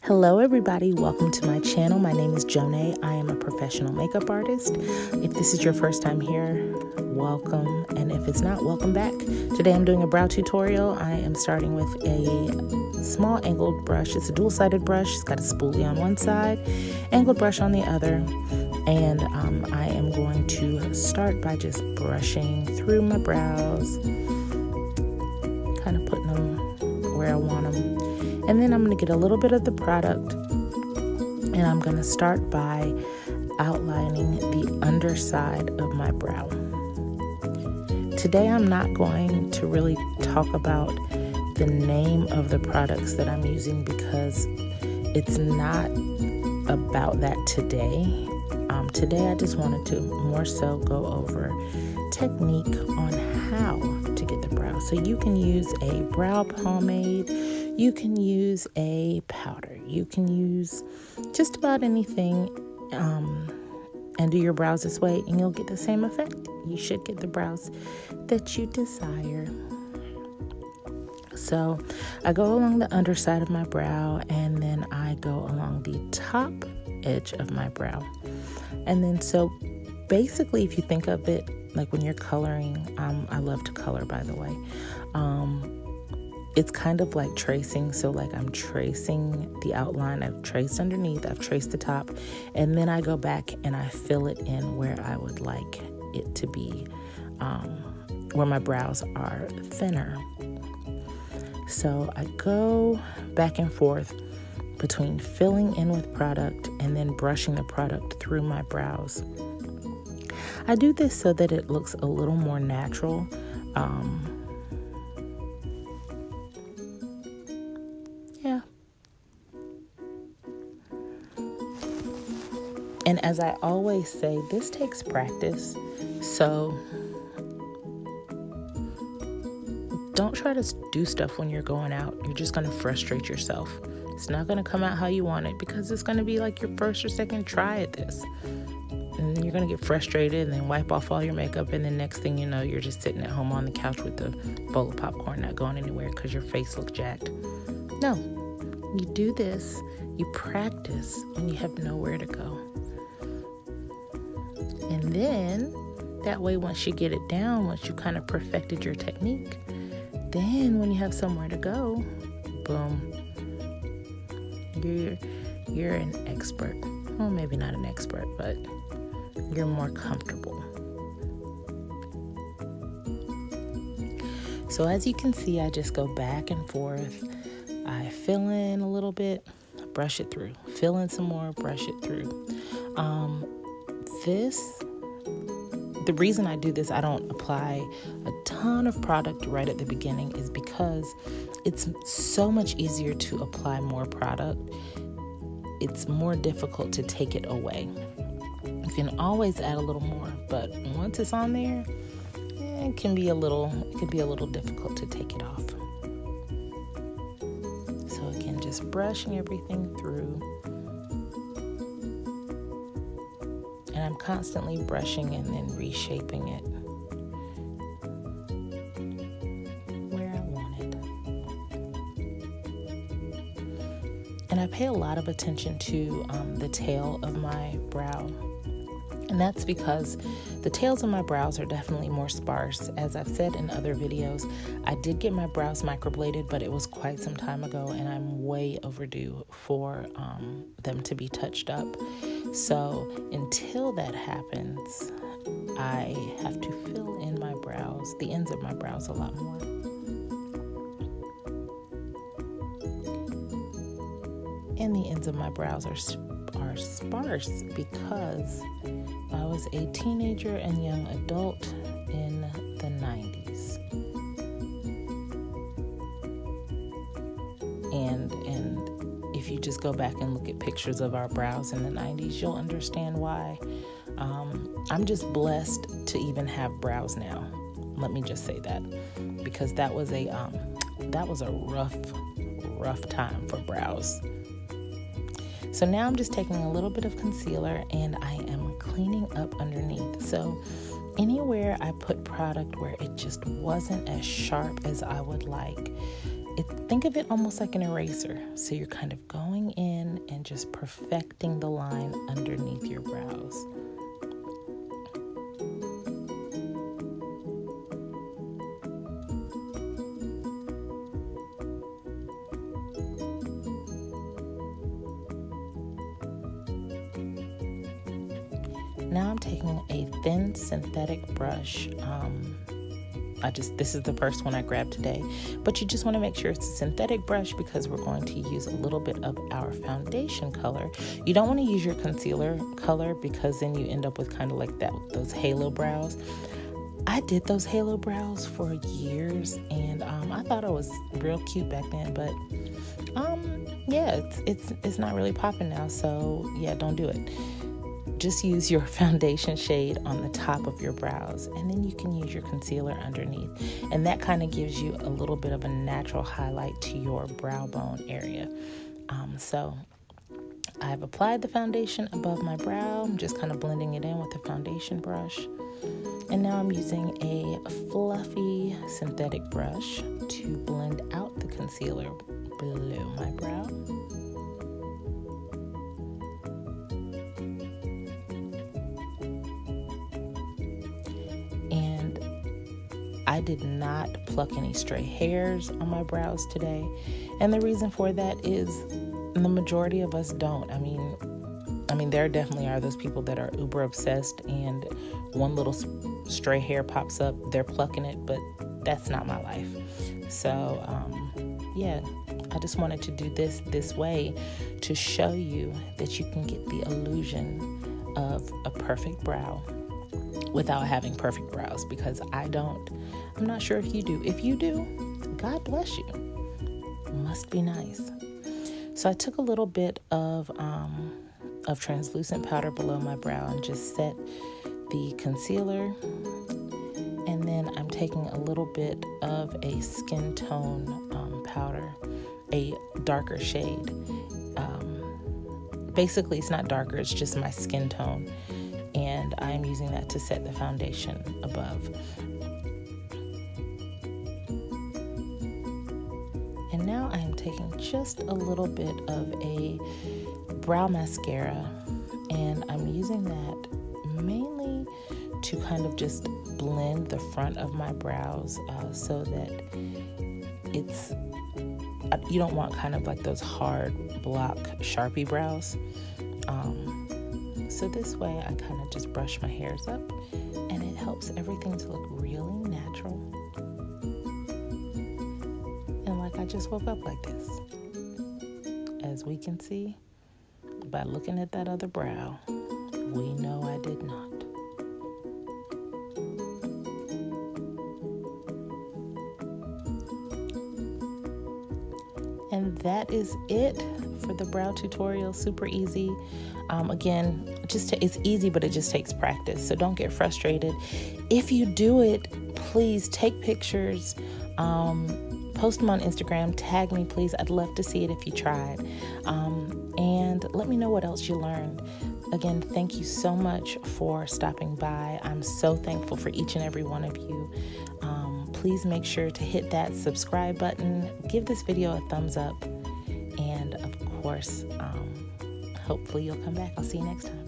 Hello everybody, welcome to my channel. My name is Jonay. I am a professional makeup artist. If this is your first time here, welcome. And if it's not, welcome back. Today I'm doing a brow tutorial. I am starting with a small angled brush. It's a dual-sided brush. It's got a spoolie on one side, angled brush on the other. And I am going to start by just brushing through my brows, kind of putting them where I want them. And then I'm going to get a little bit of the product, and I'm going to start by outlining the underside of my brow. Today I'm not going to really talk about the name of the products that I'm using because it's not about that today. Today I just wanted to more so go over technique on how to get the brow. So you can use a brow pomade, you can use a powder, you can use just about anything and do your brows this way and you'll get the same effect. You should get the brows that you desire. So I go along the underside of my brow and then I go along the top edge of my brow. And then so basically if you think of it like when you're coloring, I love to color by the way, it's kind of like tracing. So like I'm tracing the outline, I've traced underneath, I've traced the top, and then I go back and I fill it in where I would like it to be, where my brows are thinner. So I go back and forth between filling in with product and then brushing the product through my brows. I do this so that it looks a little more natural. Yeah. And as I always say, this takes practice. So don't try to do stuff when you're going out. You're just going to frustrate yourself. It's not going to come out how you want it because it's going to be like your first or second try at this. And you're going to get frustrated and then wipe off all your makeup. And then next thing you know, you're just sitting at home on the couch with a bowl of popcorn, not going anywhere because your face looks jacked. No, you do this, you practice when you have nowhere to go. And then that way, once you get it down, once you kind of perfected your technique, then when you have somewhere to go, boom, you're an expert. Well, maybe not an expert, but you're more comfortable. So as you can see, I just go back and forth. I fill in a little bit, brush it through, fill in some more, brush it through. The reason I do this, I don't apply a ton of product right at the beginning, is because it's so much easier to apply more product. It's more difficult to take it away. You can always add a little more, but once it's on there, it could be a little difficult to take it off. So again, just brushing everything through. And I'm constantly brushing and then reshaping it where I want it. And I pay a lot of attention to the tail of my brow. And that's because the tails of my brows are definitely more sparse. As I've said in other videos, I did get my brows microbladed, but it was quite some time ago and I'm way overdue for them to be touched up. So until that happens, I have to fill in my brows, the ends of my brows, a lot more. And the ends of my brows are sparse because I was a teenager and young adult in the 90s. And if you just go back and look at pictures of our brows in the 90s, you'll understand why. I'm just blessed to even have brows now. Let me just say that, because that was a rough time for brows. So now I'm just taking a little bit of concealer and I am cleaning up underneath. So anywhere I put product where it just wasn't as sharp as I would like, think of it almost like an eraser. So you're kind of going in and just perfecting the line underneath your brows. Now I'm taking a thin synthetic brush. This is the first one I grabbed today, but you just want to make sure it's a synthetic brush because we're going to use a little bit of our foundation color. You don't want to use your concealer color because then you end up with kind of like those halo brows. I did those halo brows for years, and I thought it was real cute back then, but yeah, it's not really popping now, so yeah, don't do it. Just use your foundation shade on the top of your brows, and then you can use your concealer underneath, and that kind of gives you a little bit of a natural highlight to your brow bone area. So I've applied the foundation above my brow. I'm just kind of blending it in with the foundation brush, and now I'm using a fluffy synthetic brush to blend out the concealer below my brow. I did not pluck any stray hairs on my brows today, and the reason for that is the majority of us don't. I mean, there definitely are those people that are uber obsessed, and one little stray hair pops up, they're plucking it, but that's not my life. So, yeah, I just wanted to do this way to show you that you can get the illusion of a perfect brow without having perfect brows, because I don't. I'm not sure if you do. If you do, God bless you. Must be nice. So I took a little bit of translucent powder below my brow and just set the concealer. And then I'm taking a little bit of a skin tone powder, a darker shade. Basically, it's not darker, it's just my skin tone. And I'm using that to set the foundation above. And now I am taking just a little bit of a brow mascara, and I'm using that mainly to kind of just blend the front of my brows so that you don't want kind of like those hard block Sharpie brows. So this way I kind of just brush my hairs up, and it helps everything to look really natural. And like I just woke up like this. As we can see, by looking at that other brow, we know I did not. And that is it for the brow tutorial. Super easy. Again, it's easy, but it just takes practice. So don't get frustrated. If you do it, please take pictures, post them on Instagram, tag me, please. I'd love to see it if you tried. And let me know what else you learned. Again, thank you so much for stopping by. I'm so thankful for each and every one of you. Please make sure to hit that subscribe button, give this video a thumbs up, and of course, hopefully you'll come back. I'll see you next time.